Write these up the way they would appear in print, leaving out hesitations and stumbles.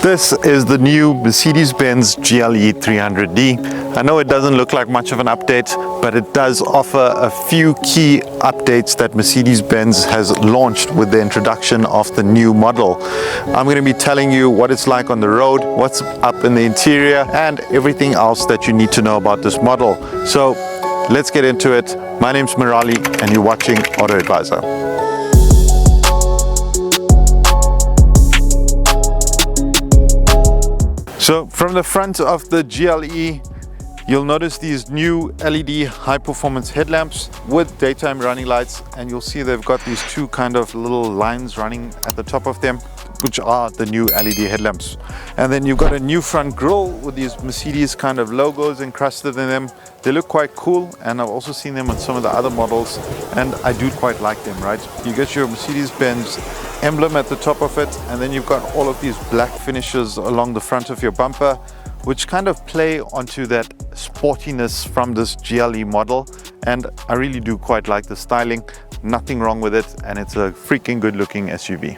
This is the new Mercedes-Benz GLE 300D. I know it doesn't look like much of an update, but it does offer a few key updates that Mercedes-Benz has launched with the introduction of the new model. I'm going to be telling you what it's like on the road, what's up in the interior, and everything else that you need to know about this model. So let's get into it. My name's Murali and you're watching Auto Advisor. So from the front of the GLE, you'll notice these new LED high performance headlamps with daytime running lights, and you'll see they've got these two kind of little lines running at the top of them, which are the new LED headlamps. And then you've got a new front grille with these Mercedes kind of logos encrusted in them. They look quite cool, and I've also seen them on some of the other models, and I do quite like them, right? You get your Mercedes-Benz emblem at the top of it, and then you've got all of these black finishes along the front of your bumper, which kind of play onto that sportiness from this GLE model, and I really do quite like the styling. Nothing wrong with it, and it's a freaking good looking SUV.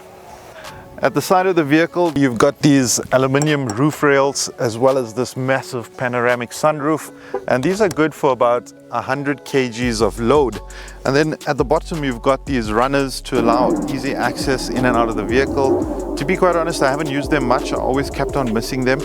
At the side of the vehicle, you've got these aluminium roof rails as well as this massive panoramic sunroof, and these are good for about 100 kgs of load. And then at the bottom you've got these runners to allow easy access in and out of the vehicle. To be quite honest, I haven't used them much. I always kept on missing them.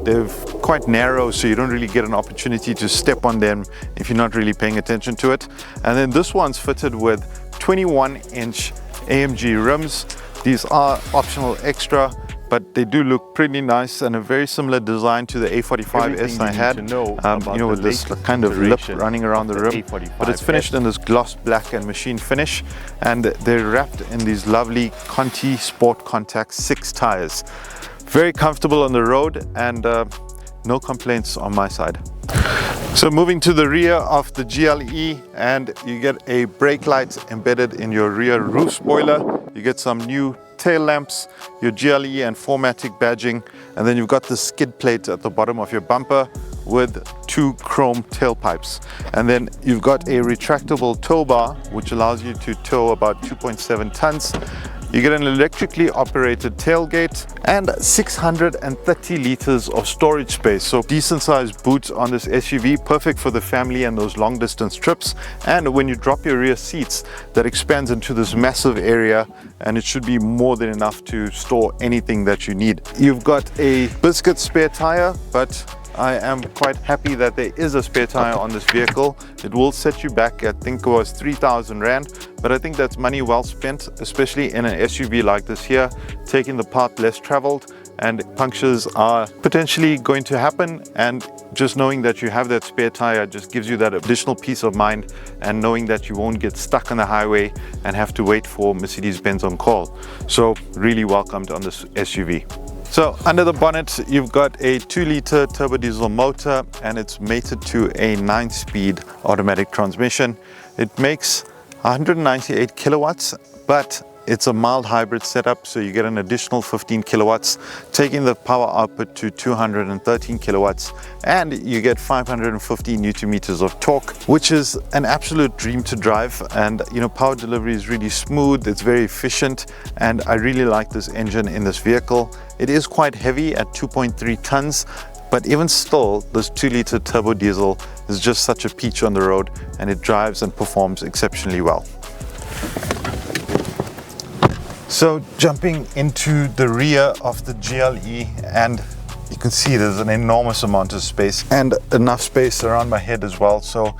They're quite narrow, so you don't really get an opportunity to step on them if you're not really paying attention to it. And then this one's fitted with 21-inch AMG rims. These are optional extra, but they do look pretty nice and a very similar design to the A45S I had, with this kind of lip running around the rim, but it's finished in this gloss black and machine finish, and they're wrapped in these lovely Conti Sport Contact 6 tires. Very comfortable on the road, and no complaints on my side. So moving to the rear of the GLE, and you get a brake light embedded in your rear roof spoiler. You get some new tail lamps, your GLE and 4MATIC badging, and then you've got the skid plate at the bottom of your bumper with two chrome tailpipes. And then you've got a retractable tow bar, which allows you to tow about 2.7 tons. You get an electrically operated tailgate and 630 liters of storage space. So decent sized boot on this SUV, perfect for the family and those long distance trips. And when you drop your rear seats, that expands into this massive area, and it should be more than enough to store anything that you need. You've got a biscuit spare tire, but I am quite happy that there is a spare tire on this vehicle. It will set you back, I think it was 3,000 Rand, but I think that's money well spent, especially in an SUV like this here, taking the path less traveled, and punctures are potentially going to happen, and just knowing that you have that spare tire just gives you that additional peace of mind, and knowing that you won't get stuck on the highway and have to wait for Mercedes-Benz on call. So really welcomed on this SUV. So under the bonnet, you've got a 2-liter turbo diesel motor, and it's mated to a 9-speed automatic transmission. It makes 198 kilowatts, but it's a mild hybrid setup, so you get an additional 15 kilowatts, taking the power output to 213 kilowatts, and you get 550 newton meters of torque, which is an absolute dream to drive. And power delivery is really smooth, it's very efficient, and I really like this engine in this vehicle. It is quite heavy at 2.3 tons, but even still, this 2-liter turbo diesel is just such a peach on the road, and it drives and performs exceptionally well. So jumping into the rear of the GLE, and you can see there's an enormous amount of space and enough space around my head as well. So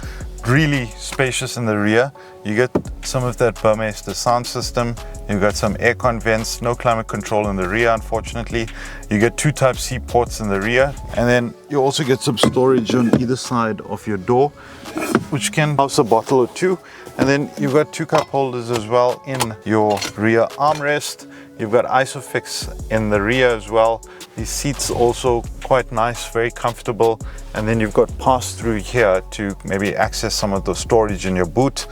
really spacious in the rear. You get some of that Burmester sound system. You've got some aircon vents, no climate control in the rear, unfortunately. You get 2 Type-C ports in the rear, and then you also get some storage on either side of your door, which can house a bottle or two. And then you've got 2 cup holders as well in your rear armrest. You've got ISOFIX in the rear as well. These seats also quite nice, very comfortable. And then you've got pass-through here to maybe access some of the storage in your boot.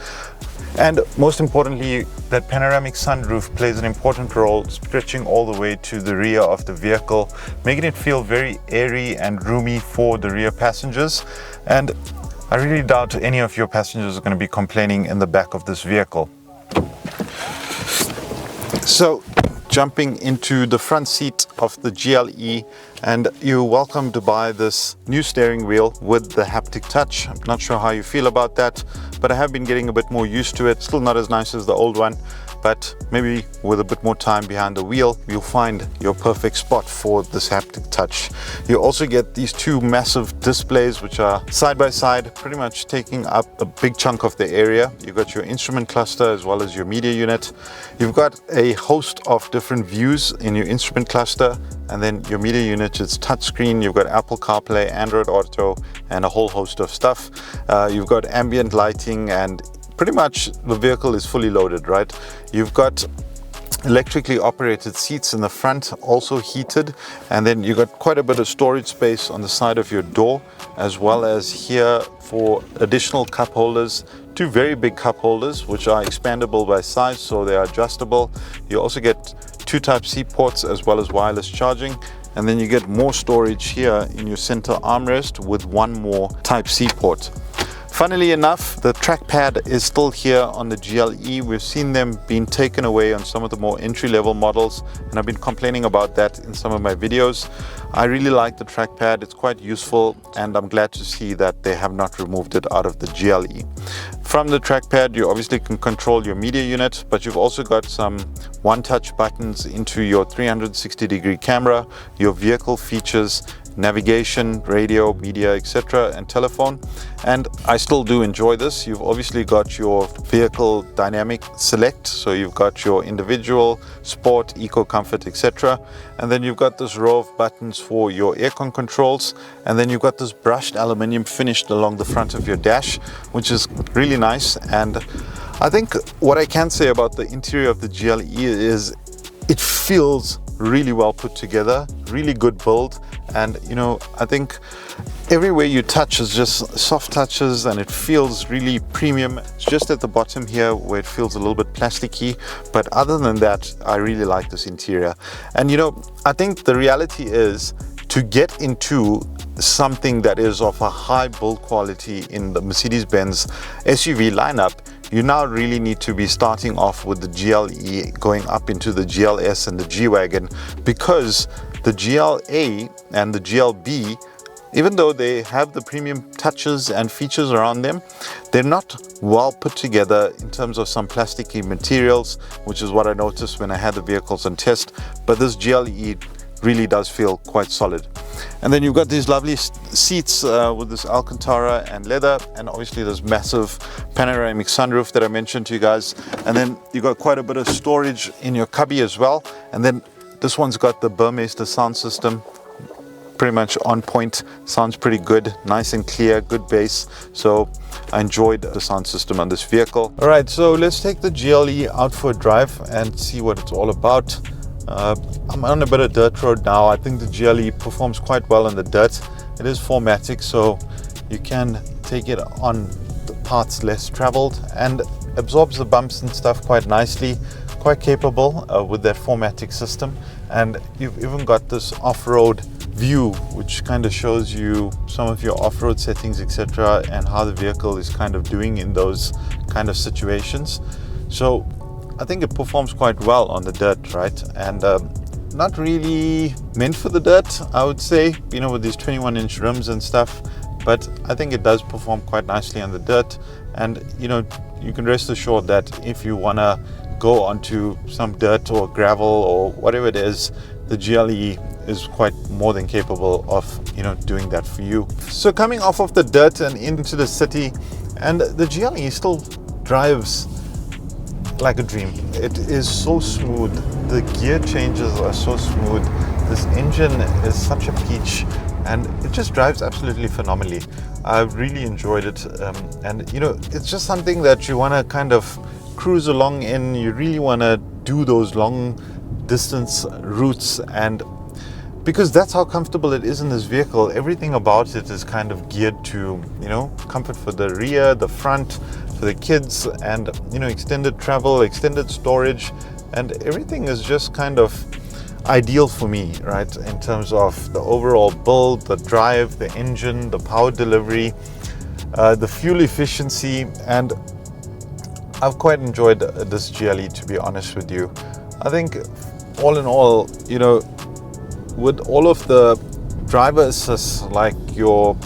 And most importantly, that panoramic sunroof plays an important role, stretching all the way to the rear of the vehicle, making it feel very airy and roomy for the rear passengers. And I really doubt any of your passengers are going to be complaining in the back of this vehicle. So jumping into the front seat of the GLE, and you're welcome to buy this new steering wheel with the haptic touch. I'm not sure how you feel about that, but I have been getting a bit more used to it. Still not as nice as the old one, but maybe with a bit more time behind the wheel, you'll find your perfect spot for this haptic touch. You also get these two massive displays which are side by side, pretty much taking up a big chunk of the area. You've got your instrument cluster as well as your media unit. You've got a host of different views in your instrument cluster, and then your media unit is touchscreen. You've got Apple CarPlay, Android Auto, and a whole host of stuff. You've got ambient lighting, and pretty much the vehicle is fully loaded, right? You've got electrically operated seats in the front, also heated, and then you've got quite a bit of storage space on the side of your door, as well as here for additional cup holders, two very big cup holders which are expandable by size, so they are adjustable. You also get two Type-C ports as well as wireless charging, and then you get more storage here in your center armrest with one more Type-C port. Funnily enough, the trackpad is still here on the GLE. We've seen them being taken away on some of the more entry-level models, and I've been complaining about that in some of my videos. I really like the trackpad. It's quite useful, and I'm glad to see that they have not removed it out of the GLE. From the trackpad, you obviously can control your media unit, but you've also got some one-touch buttons into your 360-degree camera, your vehicle features, navigation, radio, media, etc., and telephone. And I still do enjoy this. You've obviously got your vehicle dynamic select, so you've got your individual, sport, eco, comfort, etc., and then you've got this row of buttons for your aircon controls, and then you've got this brushed aluminium finished along the front of your dash, which is really nice. And I think what I can say about the interior of the GLE is it feels really well put together, really good build, and I think everywhere you touch is just soft touches and it feels really premium. It's just at the bottom here where it feels a little bit plasticky, but other than that, I really like this interior. And I think the reality is, to get into something that is of a high build quality in the Mercedes-Benz SUV lineup, you now really need to be starting off with the GLE, going up into the GLS and the G-Wagon, because the GLA and the GLB, even though they have the premium touches and features around them, they're not well put together in terms of some plasticky materials, which is what I noticed when I had the vehicles on test. But this GLE really does feel quite solid. And then you've got these lovely seats with this Alcantara and leather, and obviously this massive panoramic sunroof that I mentioned to you guys. And then you've got quite a bit of storage in your cubby as well. And then this one's got the Burmester sound system, pretty much on point, sounds pretty good, nice and clear, good bass. So I enjoyed the sound system on this vehicle. All right, so let's take the GLE out for a drive and see what it's all about. I'm on a bit of dirt road now. I think the GLE performs quite well on the dirt. It is 4MATIC, so you can take it on the parts less traveled and absorbs the bumps and stuff quite nicely. Quite capable with that 4MATIC system. And you've even got this off-road view, which kind of shows you some of your off-road settings, etc., and how the vehicle is kind of doing in those kind of situations. So I think it performs quite well on the dirt, right? And not really meant for the dirt, I would say, with these 21-inch rims and stuff, but I think it does perform quite nicely on the dirt. And you can rest assured that if you want to go onto some dirt or gravel or whatever it is, the GLE is quite more than capable of doing that for you. So coming off of the dirt and into the city, and the GLE still drives like a dream. It is so smooth. The gear changes are so smooth. This engine is such a peach, and it just drives absolutely phenomenally. I've really enjoyed it, and it's just something that you want to kind of cruise along in. You really want to do those long distance routes, and because that's how comfortable it is in this vehicle. Everything about it is kind of geared to comfort for the rear, the front, for the kids, and extended travel, extended storage, and everything is just kind of ideal for me, right, in terms of the overall build, the drive, the engine, the power delivery, the fuel efficiency. And I've quite enjoyed this GLE, to be honest with you. I think all in all, you know, with all of the driver assists like your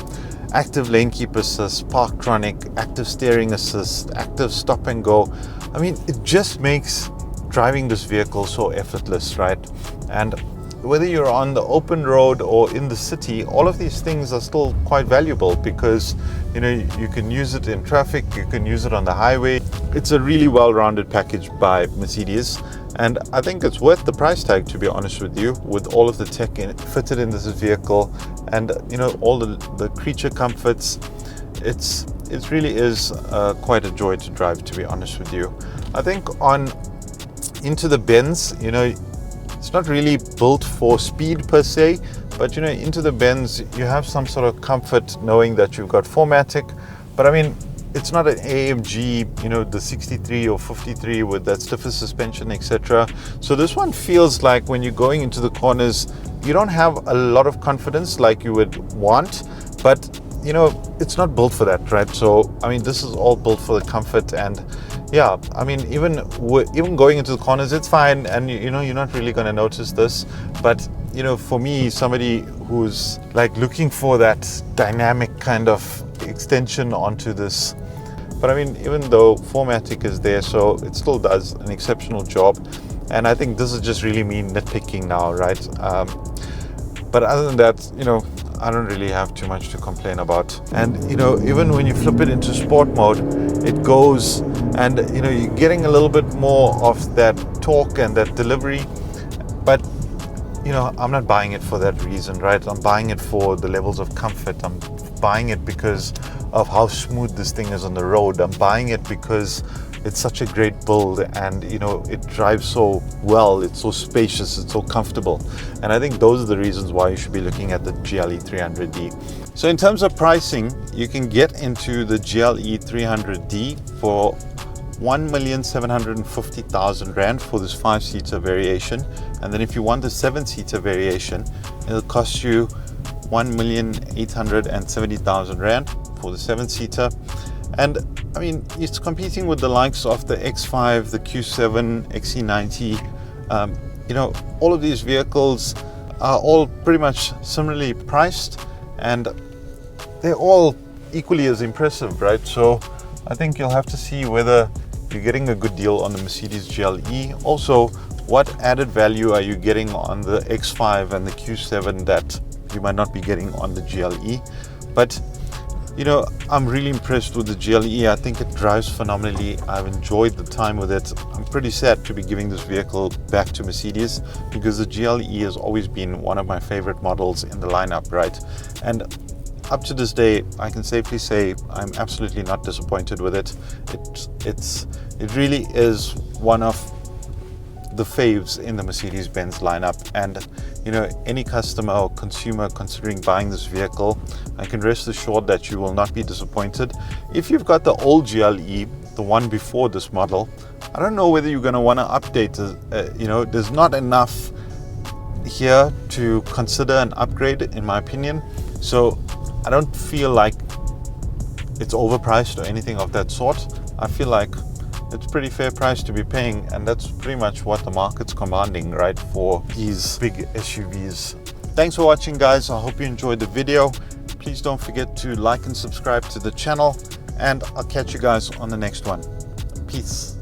active lane keep assist, parktronic, active steering assist, active stop and go, I mean, it just makes driving this vehicle so effortless, right? And whether you're on the open road or in the city, all of these things are still quite valuable because, you know, you can use it in traffic, you can use it on the highway. It's a really well-rounded package by Mercedes, and I think it's worth the price tag, to be honest with you, with all of the tech fitted in this vehicle and, you know, all the creature comforts. It really is quite a joy to drive, to be honest with you. I think into the Benz, you know, it's not really built for speed per se, but, you know, into the Benz, you have some sort of comfort knowing that you've got 4MATIC. But I mean, it's not an AMG, you know, the 63 or 53 with that stiffer suspension, etc. So this one feels like when you're going into the corners, you don't have a lot of confidence like you would want, but, you know, it's not built for that, right? So, I mean, this is all built for the comfort. And yeah, I mean, even going into the corners, it's fine, and you know, you're not really going to notice this. But, you know, for me, somebody who's like looking for that dynamic kind of extension onto this, but I mean, even though 4MATIC is there, so it still does an exceptional job. And I think this is just really me nitpicking now, right? But other than that, you know, I don't really have too much to complain about. And, you know, even when you flip it into sport mode, it goes, and, you know, you're getting a little bit more of that torque and that delivery. But, you know, I'm not buying it for that reason, right? I'm buying it for the levels of comfort. I'm buying it because of how smooth this thing is on the road. I'm buying it because it's such a great build, and, you know, it drives so well, it's so spacious, it's so comfortable. And I think those are the reasons why you should be looking at the GLE 300D. So in terms of pricing, you can get into the GLE 300D for 1,750,000 Rand for this 5-seater variation. And then if you want the 7-seater variation, it'll cost you 1,870,000 Rand for the 7-seater. And I mean, it's competing with the likes of the X5, the Q7, XC90. You know, all of these vehicles are all pretty much similarly priced, and they're all equally as impressive, right? So I think you'll have to see whether you're getting a good deal on the Mercedes GLE. Also, what added value are you getting on the X5 and the Q7 that you might not be getting on the GLE? But, you know, I'm really impressed with the GLE. I think it drives phenomenally. I've enjoyed the time with it. I'm pretty sad to be giving this vehicle back to Mercedes because the GLE has always been one of my favorite models in the lineup, right? And up to this day, I can safely say I'm absolutely not disappointed with it. It really is one of the faves in the Mercedes-Benz lineup. And, you know, any customer or consumer considering buying this vehicle, I can rest assured that you will not be disappointed. If you've got the old GLE, the one before this model, I don't know whether you're going to want to update it. You know, there's not enough here to consider an upgrade, in my opinion. So I don't feel like it's overpriced or anything of that sort. I feel like it's pretty fair price to be paying, and that's pretty much what the market's commanding, right, for these big SUVs. Thanks for watching, guys. I hope you enjoyed the video. Please don't forget to like and subscribe to the channel, and I'll catch you guys on the next one. Peace.